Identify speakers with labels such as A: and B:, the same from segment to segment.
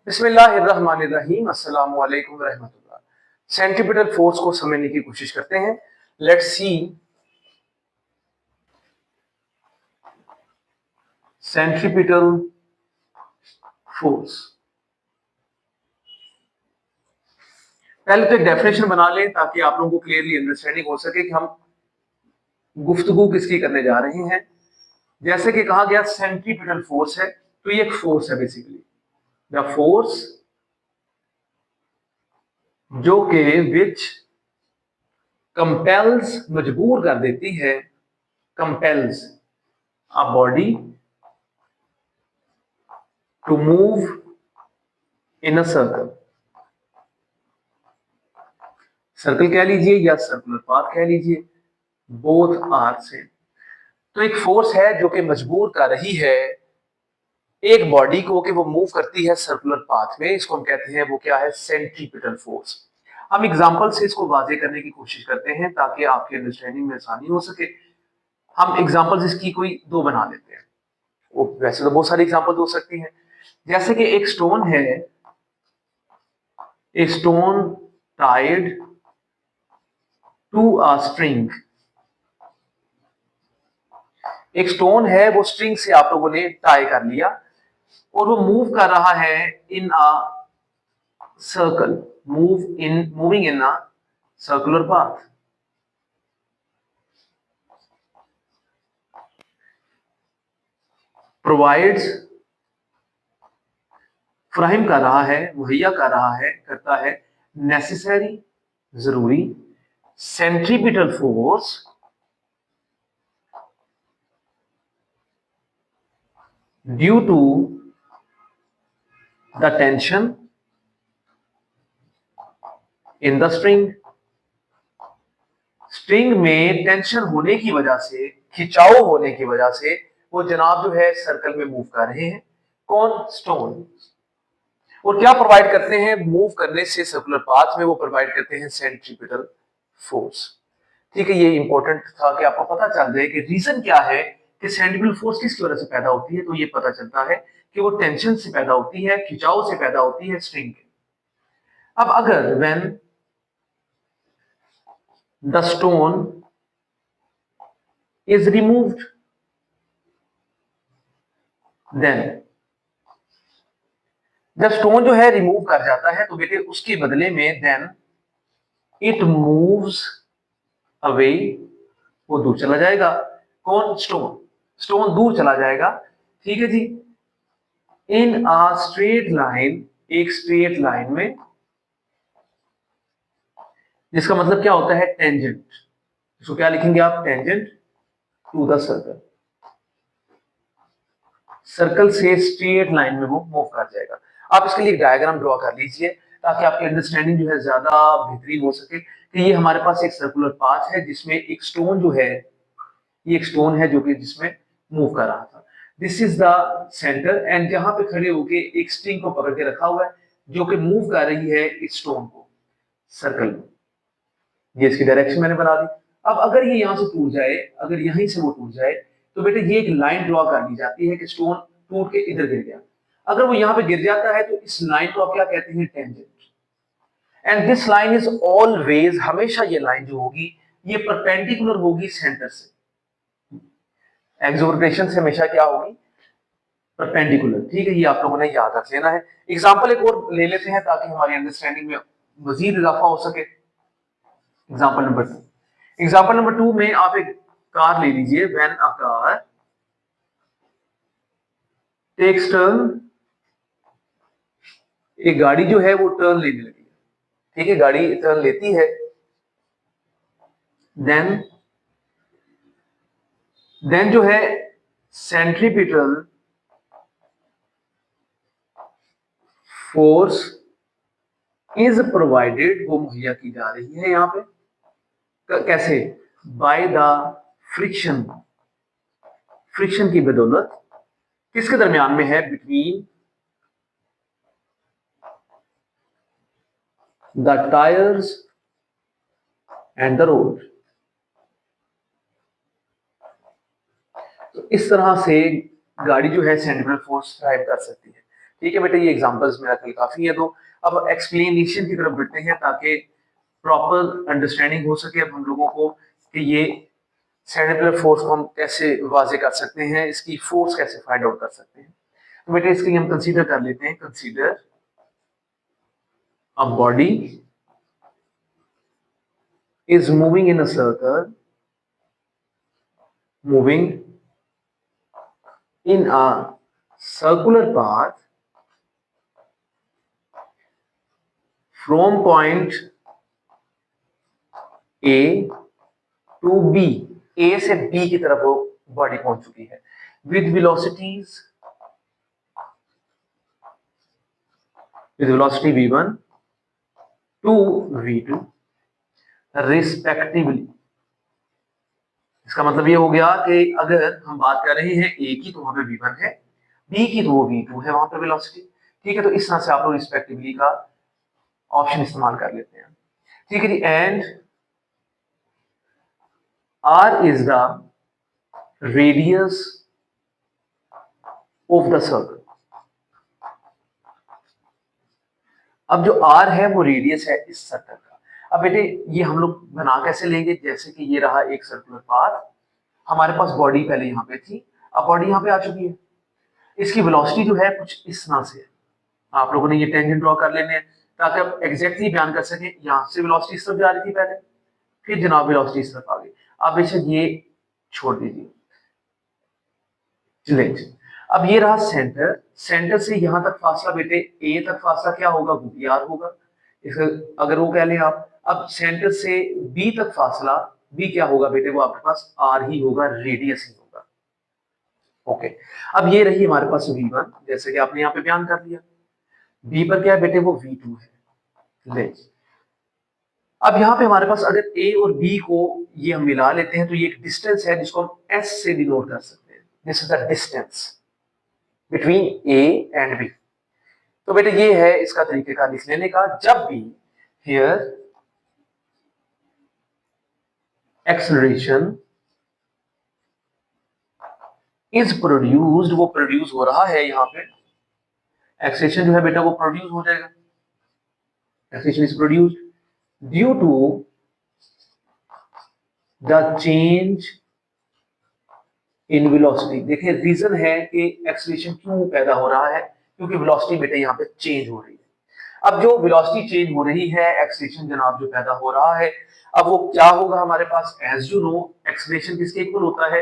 A: बिस्मिल्लाहिर्रहमानिर्रहीम, अस्सलामु अलैकुम रहमतुल्लाह। सेंट्रीपिटल फोर्स को समझने की कोशिश करते हैं। Let's see centripetal force. पहले तो एक डेफिनेशन बना लें ताकि आप लोगों को क्लियरली अंडरस्टैंडिंग हो सके कि हम गुफ्तगू किसकी करने जा रहे हैं। जैसे कि कहा गया सेंट्रीपिटल फोर्स है, तो ये एक फोर्स है बेसिकली, द फोर्स जो कि विच कंपेल्स मजबूर कर देती है, compels a body to move in a circle. Circle कह लीजिए या सर्कुलर पाथ कह लीजिए, बोथ आर सेम। तो एक फोर्स है जो कि मजबूर कर रही है एक बॉडी को कि वो मूव करती है सर्कुलर पाथ में। इसको हम कहते हैं, वो क्या है, सेंट्रीपिटल फोर्स। हम एग्जांपल से इसको वाजे करने की कोशिश करते हैं ताकि आपकी अंडरस्टैंडिंग में आसानी हो सके। हम एग्जांपल्स इसकी कोई दो बना लेते हैं। वो वैसे तो बहुत सारी एग्जांपल हो सकती हैं। जैसे कि एक स्टोन है, a stone tied to a string. एक स्टोन है, वो स्ट्रिंग से आप लोगों ने टाई कर लिया और वो मूव कर रहा है in a circle, moving in a circular path. Provides, फ्राहिम कर रहा है, मुहैया कर रहा है, करता है, नेसेसरी, जरूरी, centripetal force due to the tension in the string. String में टेंशन होने की वजह से, खिंचाव होने की वजह से वो जनाब जो है सर्कल में मूव कर रहे हैं। कौन? स्टोन। और क्या प्रोवाइड करते हैं मूव करने से सर्कुलर पाथ में? वो प्रोवाइड करते हैं सेंट्रीपिटल फोर्स। ठीक है, ये इंपॉर्टेंट था कि आपको पता चल जाए कि रीजन क्या है कि सेंट्रीपिटल फोर्स किसकी वजह से पैदा होती है। तो ये पता चलता है कि वो टेंशन से पैदा होती है, खिंचाव से पैदा होती है स्ट्रिंग के। अब अगर when the stone is removed, then जब स्टोन जो है रिमूव कर जाता है तो बेटे उसके बदले में देन इट मूव्स अवे, वो दूर चला जाएगा। कौन? स्टोन। स्टोन दूर चला जाएगा। ठीक है जी। इन अ स्ट्रेट लाइन, एक स्ट्रेट लाइन में, जिसका मतलब क्या होता है? टेंजेंट। इसको क्या लिखेंगे आप? Tangent to the circle. Circle से स्ट्रेट लाइन में वो मूव कर जाएगा। आप इसके लिए एक डायग्राम ड्रॉ कर लीजिए ताकि आपकी अंडरस्टैंडिंग जो है ज्यादा बेहतरीन हो सके कि ये हमारे पास एक सर्कुलर पाथ है जिसमें एक स्टोन जो है, ये एक स्टोन है जो कि जिसमें मूव कर रहा था। This is the centre, and जहां पे खड़े होके एक स्ट्रिंग को पकड़ के रखा हुआ है जो कि मूव कर रही है इस स्टोन को सर्कल में। ये इसकी डायरेक्शन मैंने बना दी। अब अगर ये यहां से टूट जाए, अगर यहीं से वो टूट जाए, तो बेटे ये एक लाइन ड्रॉ कर दी जाती है कि स्टोन टूट के इधर गिर गया। अगर वो यहां पे गिर जाता है तो इस लाइन को आप क्या कहते हैं? Tangent. And this line is always, हमेशा ये लाइन जो होगी ये परपेंडिकुलर होगी सेंटर से। एक्सोर्टेशन से हमेशा क्या होगी? परपेंडिकुलर। ठीक है, ये आप लोगों ने याद रख लेना है। एग्जांपल एक और ले लेते हैं ताकि हमारी अंडरस्टैंडिंग में मजीद इजाफा हो सके। Example number 2। एग्जांपल नंबर 2 में आप एक कार ले लीजिए। When a car takes turn, एक गाड़ी जो है वो टर्न लेने लगी है। ठीक है, गाड़ी टर्न लेती है। देन जो है सेंट्रीपिटल फोर्स इज प्रोवाइडेड, वो मुहैया की जा रही है यहां पे। कैसे? बाय द फ्रिक्शन, फ्रिक्शन की बदौलत। किसके दरमियान में है? Between the tyres and the road. तो इस तरह से गाड़ी जो है सेंट्रीपिटल फोर्स ड्राइव कर सकती है। ठीक है बेटे, ये एग्जांपल्स मेरा कल काफी है। तो अब एक्सप्लेनेशन की तरफ बढ़ते हैं ताकि प्रॉपर अंडरस्टैंडिंग हो सके अब हम लोगों को कि ये सेरिब्रल फोर्स को हम कैसे वाजे कर सकते हैं, इसकी फोर्स कैसे फाइंड आउट कर सकते हैं। तो बेटे इसके लिए हम कंसीडर कर लेते हैं, consider a body is moving in a circle, moving in a circular path from point A to B, A से B की तरफ वो बॉडी पहुंच चुकी है with velocity v1 to v2 respectively. इसका मतलब ये हो गया कि अगर हम बात कर रहे हैं ए की तो वहां पे v1 है, बी की तो वो v2 है वहां पे वेलोसिटी। ठीक है, तो इस तरह से आप लोग रिस्पेक्टिवली का ऑप्शन इस्तेमाल कर लेते हैं। ठीक है जी, and r is the radius of the circle. अब जो r है वो रेडियस है इस सर्कल का। अब बेटे ये हम लोग बना कैसे लेंगे, जैसे कि ये रहा एक सर्कुलर पाथ, हमारे पास बॉडी पहले यहाँ पे थी, अब बॉडी यहाँ पे आ चुकी है, इसकी वेलोसिटी जो है कुछ इस तरह से है। आप लोगों ने ये टेंजेंट ड्रॉ कर लेने हैं ताकि आप एग्जैक्टली बयान कर सकें। यहाँ से वेलोसिटी इस तरफ जा रही थी पहले, फिर जनाब वेलोसिटी इस तरफ आ गई। आप बेशक ये छोड़ दीजिए, चलिए अब ये रहा सेंटर, सेंटर से यहां तक फासला बेटे ए तक फासला क्या होगा, वो भी आर होगा। इसका अगर वो कह लें आप, अब सेंटर से बी तक फासला बी क्या होगा बेटे, वो आपके पास आर ही होगा, रेडियस ही होगा। ओके, अब ये रही हमारे पास v1, जैसे कि आपने यहाँ पे बयान कर दिया। बी पर क्या है बेटे, वो v2 है। ले अब यहाँ पे हमारे पास अगर a और b को ये हम मिला लेते हैं तो ये एक डिस्टेंस है जिसको हम s से डिनोट कर सकते हैं। This is the distance between a and b। तो बेटे ये है इसका तरीकेकार लिख लेने का, जब भी हियर एक्सेलरेशन इज प्रोड्यूस्ड, वो प्रोड्यूस हो रहा है, यहाँ पे एक्सेलरेशन जो है बेटा वो प्रोड्यूस हो जाएगा, acceleration is produced due to the change in velocity. देखिए रीजन है कि एक्सेलरेशन क्यों पैदा हो रहा है, क्योंकि वेलोसिटी बेटे यहाँ पे चेंज हो रही है। अब जो वेलोसिटी चेंज हो रही है, एक्सेलरेशन जनाब जो पैदा हो रहा है, अब वो क्या होगा हमारे पास, एज यू नो एक्सेलरेशन किसके इक्वल होता है,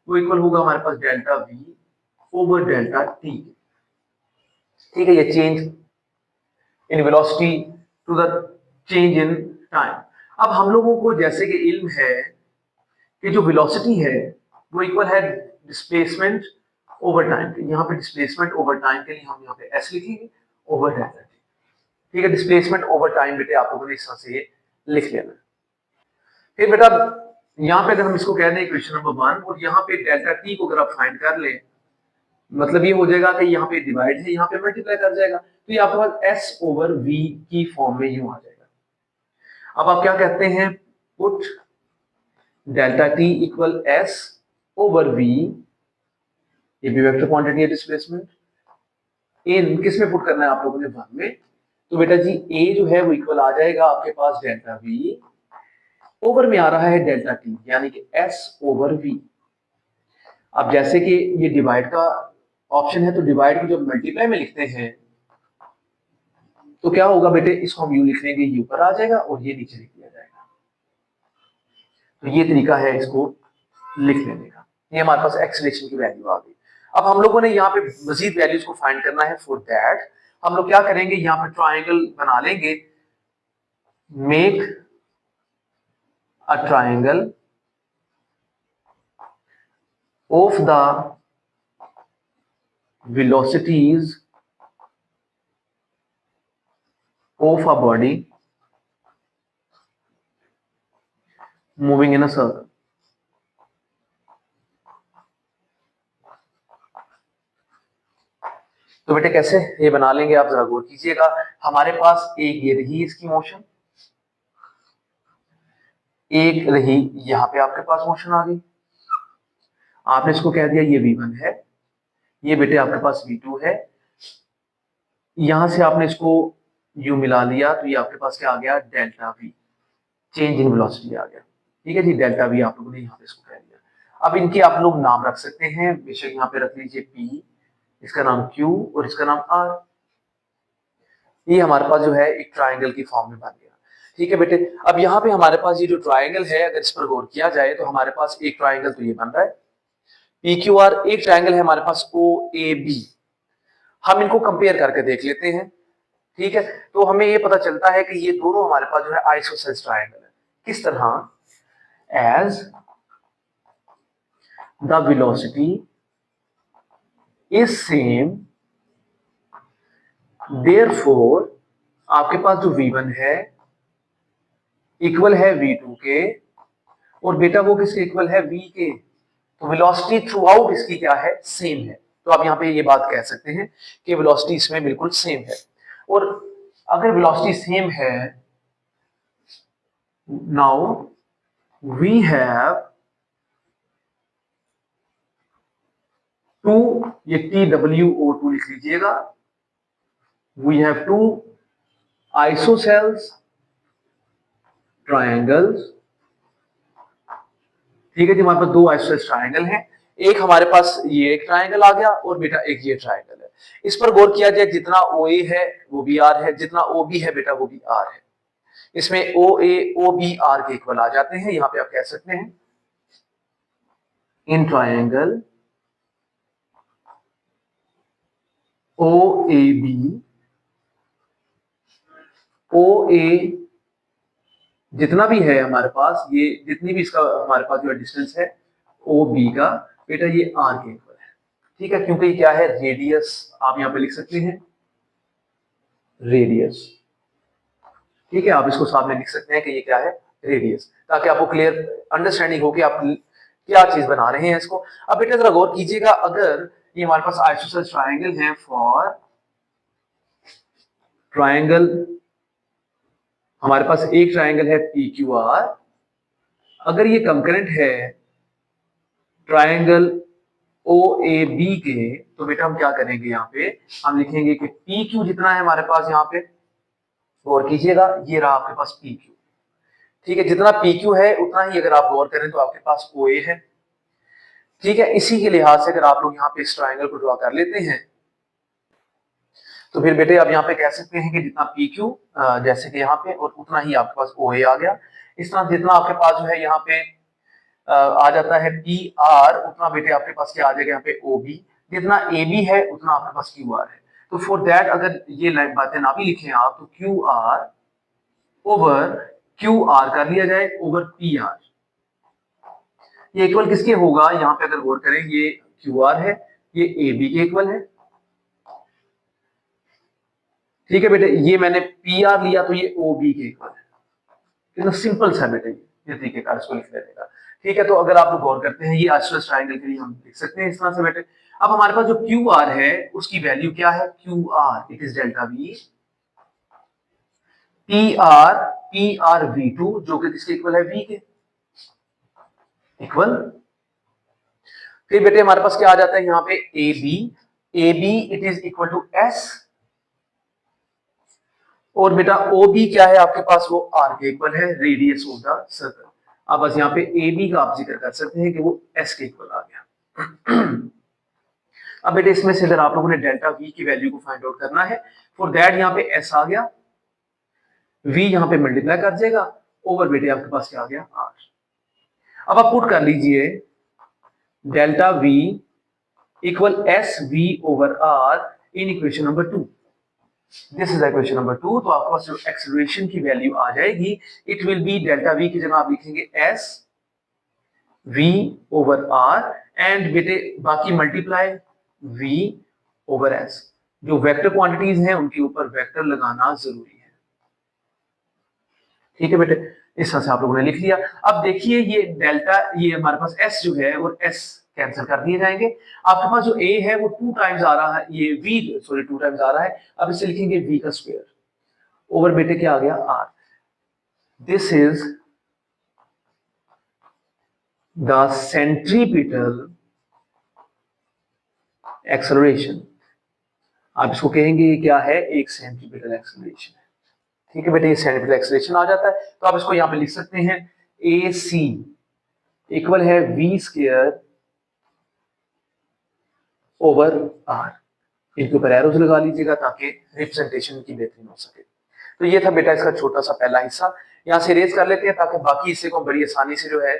A: वो इक्वल होगा हमारे पास delta v over delta t। ठीक है, ये change in velocity to the change in time. अब हम लोगों को जैसे कि इल्म है कि जो वेलोसिटी है वो इक्वल है डिस्प्लेसमेंट ओवर टाइम। यहाँ पे डिस्प्लेसमेंट ओवर टाइम के लिए हम यहाँ पे s लिखेंगे ओवर डेल्टा t। ठीक है, डिस्प्लेसमेंट ओवर टाइम बेटे आप लोगों ने इस तरह से ये लिख लेना। फिर बेटा यहाँ पे अगर हम इसको कह दें इक्वेशन नंबर 1 और यहाँ पे डेल्टा t को अगर आप फाइंड कर लें, मतलब ये हो जाएगा कि यहाँ पे डिवाइड है, यहाँ पे मल्टीप्लाई कर जाएगा, तो ये आपके पास s ओवर v की फॉर्म में यूं आ जाएगा। अब आप क्या कहते हैं, put delta t equal s over v, ये भी वेक्टर क्वांटिटी है डिस्प्लेसमेंट, इन किस में पुट करना है आप लोगों ने, 1 में। तो बेटा जी a जो है वो इक्वल आ जाएगा आपके पास डेल्टा v, ओवर में आ रहा है डेल्टा t, यानी कि s ओवर v। अब जैसे कि ये डिवाइड का ऑप्शन है तो डिवाइड को जब मल्टीप्लाई में लिखते हैं तो क्या होगा बेटे, इसको हम यू लिख लेंगे, ये ऊपर आ जाएगा और ये नीचे लिख दिया जाएगा। तो ये तरीका है इसको लिख लेने का। ये हमारे पास एक्सेलरेशन की वैल्यू आ गई। अब हम लोगों ने यहाँ पे मजीद वैल्यूज को फाइंड करना है। फॉर दैट हम लोग क्या करेंगे, यहाँ पे ट्राइंगल बना लेंगे, make a triangle of the velocities of a body moving in a circle। तो बेटे कैसे ये बना लेंगे, आप जरा गौर कीजिएगा। हमारे पास एक ये रही इसकी मोशन, एक रही यहाँ पे आपके पास मोशन आ गई, आपने इसको कह दिया ये v1 है, ये बेटे आपके पास v2 है, यहां से आपने इसको यू मिला लिया तो ये आपके पास क्या आ गया, delta V, change in velocity आ गया। ठीक है जी, डेल्टा वी आप लोगों ने यहाँ पे इसको कह दिया। अब इनके आप लोग नाम रख सकते हैं, बेशक यहाँ पे रख लीजिए पी, इसका नाम क्यू और इसका नाम आर। ये हमारे पास जो है एक ट्राइंगल की फॉर्म में बन गया। ठीक है बेटे, अब यहाँ पे हमारे पास ये जो ट्राइंगल है, अगर इस पर गौर किया जाए तो हमारे पास एक ट्राइंगल तो ये बन रहा है पी क्यू आर, एक ट्राइंगल है हमारे पास ओ ए बी। हम इनको कंपेयर करके देख लेते हैं। ठीक है, तो हमें ये पता चलता है कि ये दोनों हमारे पास जो है आइसोसेल्स ट्राइंगल है। किस तरह, as the velocity is same, therefore आपके पास जो v1 है इक्वल है v2 के, और बेटा वो किसके इक्वल है, v के। तो वेलोसिटी थ्रू आउट इसकी क्या है, सेम है। तो आप यहाँ पे ये बात कह सकते हैं कि वेलोसिटी इसमें बिल्कुल सेम है। और अगर वेलोसिटी सेम है, नाउ वी हैव टू, ये TWO2 लिख लीजिएगा, we have two isosceles triangles. ठीक है जी, हमारे पास दो आइसोसेल्स ट्रायंगल हैं, एक हमारे पास ये एक ट्रायंगल आ गया और बेटा एक ये ट्रायंगल है। इस पर गौर किया जाए, जितना OA है वो भी R है, जितना OB है बेटा वो भी R है। इसमें OA OB R के इक्वल आ जाते हैं। यहां पे आप कह सकते हैं इन ट्रायंगल OAB, OA जितना भी है हमारे पास, ये जितनी भी इसका हमारे पास जो डिस्टेंस है OB का, बेटा ये R के इक्वल है। ठीक है, क्योंकि क्या है, रेडियस आप यहां पे लिख सकते हैं, रेडियस। ठीक है, आप इसको सामने लिख सकते हैं कि ये क्या है, रेडियस, ताकि आपको क्लियर अंडरस्टैंडिंग हो कि आप क्या चीज बना रहे हैं इसको। अब बेटा जरा गौर कीजिएगा, अगर ये हमारे पास आइसोसेलेस ट्रायंगल है, फॉर ट्रायंगल, हमारे पास एक ट्रायंगल है PQR, अगर ये कंकरेंट है ट्रायंगल OAB के, तो बेटा हम क्या करेंगे, यहाँ पे हम लिखेंगे कि PQ जितना है हमारे पास, यहाँ पे गौर कीजिएगा, ये रहा आपके पास PQ। ठीक है, जितना PQ है उतना ही अगर आप गौर करें तो आपके पास OA है। ठीक है, इसी के लिहाज से अगर आप लोग यहाँ पे इस ट्रायंगल को ड्रॉ कर लेते हैं, तो फिर बेटे आप यहाँ पे कह सकते हैं कि जितना PQ जैसे कि यहाँ पे, और उतना ही आपके पास OA आ गया। इस तरह जितना आपके पास जो है यहाँ पे आ जाता है PR, उतना बेटे आपके पास क्या आ जाएगा यहाँ पे OB, जितना AB है उतना आपके पास QR है। तो फॉर दैट अगर ये बातें ना भी लिखें आप, तो QR ओवर QR कर लिया जाए ओवर PR। ये इक्वल किसके होगा, यहाँ पे अगर गौर करें, ये QR है, ये AB के इक्वल है। ठीक है बेटे, ये मैंने PR लिया तो ये OB के इक्वल है। कितना सिंपल सा बेटे ये तरीकेकार इसको लिख देने का। ठीक है, तो अगर आप लोग गौर करते हैं, ये आइसोसेलेस ट्रायंगल के लिए हम लिख सकते हैं इस तरह से बेटे। अब हमारे पास जो QR है उसकी वैल्यू क्या है, QR it is delta V, PR V2 जो कि किसके इक्वल है, V के इक्वल। फिर बेटे हमारे पास क्या आ जाता है यहाँ पे AB it is equal to S, और बेटा OB क्या है आपके पास, वो R के इक्वल है, रेडियस ऑफ द सर्कल। अब बस यहाँ पे AB का आप जिक्र कर सकते हैं कि वो S के इक्वल आ गया। अब बेटे इसमें से अगर आप लोगों ने डेल्टा V की वैल्यू को फाइंड आउट करना है, फॉर दैट यहाँ पे S आ गया, V यहाँ पे मल्टीप्लाई कर जाएगा, ओवर बेटे आपके पास क्या आ गया, R। अब आप पुट कर लीजिए delta V equal SV over R in equation number 2। This is equation number 2। तो आपके पास जो एक्सेलरेशन की वैल्यू आ जाएगी, it will be delta V की जगह आप लिखेंगे S V over R, and बेटे बाकी मल्टीप्लाई V ओवर S। जो वेक्टर क्वांटिटीज हैं उनके ऊपर वेक्टर लगाना जरूरी है। ठीक है बेटे, इस तरह से आप लोगों ने लिख लिया। अब देखिए ये डेल्टा, ये हमारे पास S जो है और S कैंसिल कर दिए जाएंगे। आपके पास जो A है वो 2 टाइम्स आ रहा है, ये V सॉरी 2 टाइम्स आ रहा है। अब इसे लिखेंगे V का स्क्वायर ओवर बेटे क्या आ गया, R। This is the centripetal acceleration. आप इसको कहेंगे ये क्या है, एक सेंट्रीपिटल एक्सेलरेशन है। ठीक है बेटे, ये सेंट्रीपिटल एक्सेलरेशन आ जाता है। तो आप इसको यहाँ पे लिख सकते हैं ए सी इक्वल है वी स्क्वायर ओवर आर। इनके ऊपर एरोज लगा लीजिएगा ताकि रिप्रेजेंटेशन की बेहतरीन हो सके। तो ये था बेटा इसका छोटा सा पहला हिस्सा। यहां से रेज कर लेते हैं ताकि बाकी हिस्से को बड़ी आसानी से जो है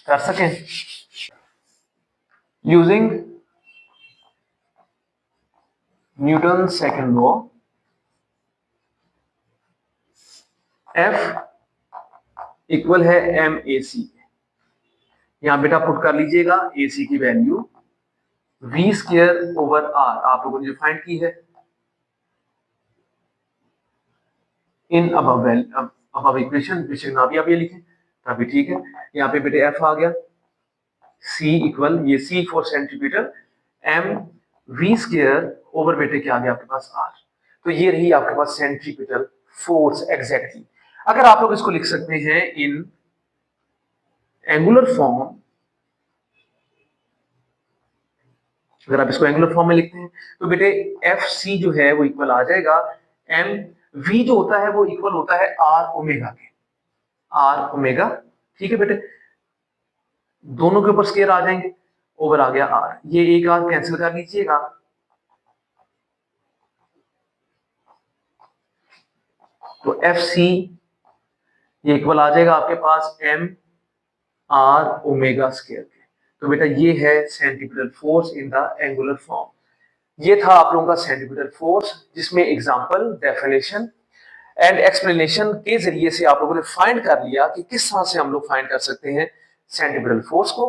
A: कर सकें। Using Newton second law, F equal है एम ए सी। यहां बेटा पुट कर लीजिएगा ए सी की value V square over R, आप लोगों ने जो फाइंड की है इन अब इक्वेशन, बेशक ना भी आप ये लिखें तभी ठीक है। यहाँ पे बेटे एफ आ गया, सी इक्वल ये C for centimetre, M V square over बेटे क्या आ गया आपके पास आर। तो ये रही आपके पास सेंट्रीपिटल फोर्स एग्जैक्टली। अगर आप लोग इसको लिख सकते हैं इन एंगुलर फॉर्म, अगर आप इसको एंगुलर फॉर्म में लिखते हैं तो बेटे एफ सी जो है वो इक्वल आ जाएगा एम वी जो होता है वो इक्वल होता है आर ओमेगा के, आर ओमेगा। ठीक है बेटे, दोनों के ऊपर स्केयर आ जाएंगे, ओवर आ गया आर, ये एक आर कैंसिल कर लीजिएगा। तो एफ सी ये इक्वल आ जाएगा आपके पास एम आर ओमेगा स्केयर के। तो बेटा ये है centripetal force in the angular form. ये था आप लोगों का सेंटीपिटल फोर्स, जिसमें एग्जांपल, डेफिनेशन एंड एक्सप्लेनेशन के जरिए से आप लोगों ने फाइंड कर लिया कि किस तरह से हम लोग फाइंड कर सकते हैं सेंटीपिटल फोर्स को।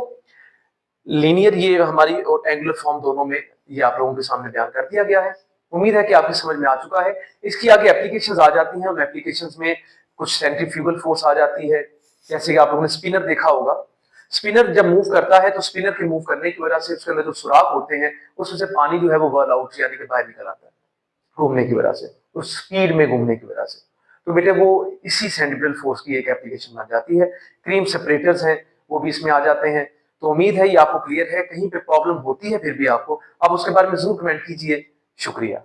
A: लीनियर ये हमारी और एंगुलर फॉर्म दोनों में ये आप लोगों के सामने बयान कर दिया गया है। उम्मीद है कि आपकी समझ में आ चुका है। इसकी आगे एप्लीकेशंस आ जाती हैं, उन एप्लीकेशंस में कुछ सेंट्रीफ्यूगल फोर्स आ जाती है, जैसे कि आप लोगों ने स्पिनर देखा होगा। स्पिनर जब मूव करता है तो स्पिनर के मूव करने की वजह से उसके अंदर जो सुराख होते हैं उसमें से पानी जो है वो वर्ल आउट यानी कि बाहर निकल आता है घूमने की वजह से, उस स्पीड में घूमने की वजह से। तो बेटे वो इसी सेंट्रीपिटल फोर्स की एक एप्लीकेशन बन जाती है। क्रीम सेपरेटर्स हैं वो भी इसमें आ जाते हैं। तो उम्मीद है ये आपको क्लियर है। कहीं पे प्रॉब्लम होती है फिर भी आपको, आप उसके बारे में जरूर कमेंट कीजिए। शुक्रिया।